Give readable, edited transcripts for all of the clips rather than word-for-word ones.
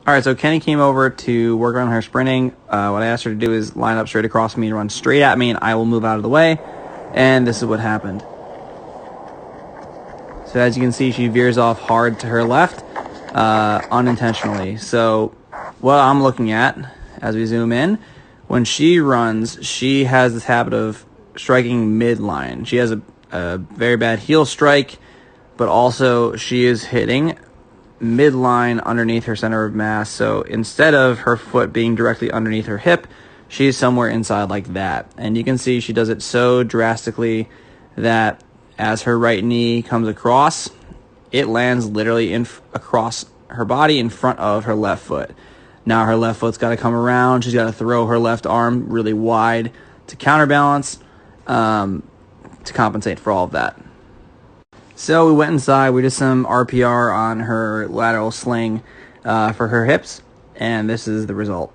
All right, so Kenny came over to work on her sprinting. What I asked her to do is line up straight across me and run straight at me, and I will move out of the way. And this is what happened. So as you can see, she veers off hard to her left, unintentionally. So what I'm looking at, as we zoom in, when she runs, she has this habit of striking midline. She has a very bad heel strike, but also she is hitting midline underneath her center of mass. So instead of her foot being directly underneath her hip, she's somewhere inside like that. And you can see she does it so drastically that as her right knee comes across, it lands literally across her body in front of her left foot. Now her left foot's got to come around. She's got to throw her left arm really wide to counterbalance, to compensate for all of that. So we went inside, we did some RPR on her lateral sling for her hips, and this is the result.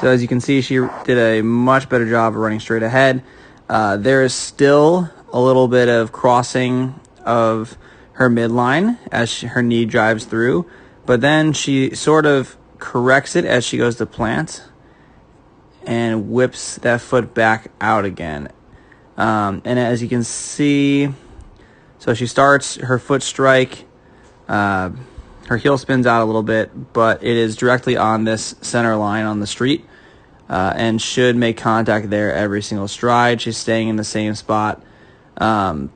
So as you can see, she did a much better job of running straight ahead. There is still a little bit of crossing of her midline as her knee drives through, but then she sort of corrects it as she goes to plant and whips that foot back out again. And as you can see, so she starts her foot strike, her heel spins out a little bit, but it is directly on this center line on the street, and should make contact there every single stride. She's staying in the same spot. So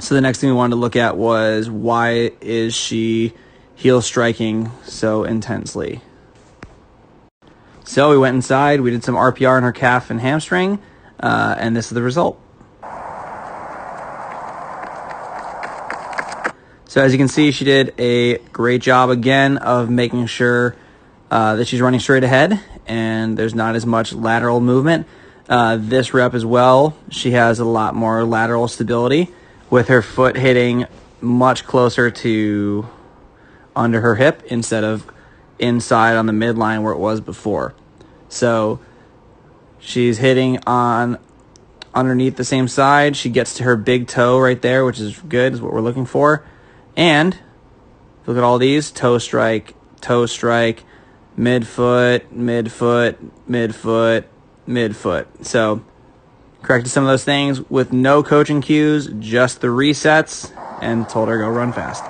the next thing we wanted to look at was, why is she heel striking so intensely? So we went inside, we did some RPR on her calf and hamstring, and this is the result. So as you can see, she did a great job again of making sure that she's running straight ahead and there's not as much lateral movement. This rep as well, she has a lot more lateral stability with her foot hitting much closer to under her hip instead of inside on the midline where it was before. So she's hitting on underneath the same side. She gets to her big toe right there, which is good, is what we're looking for. And look at all these: toe strike, midfoot, midfoot, midfoot, midfoot. So corrected some of those things with no coaching cues, just the resets, and told her go run fast.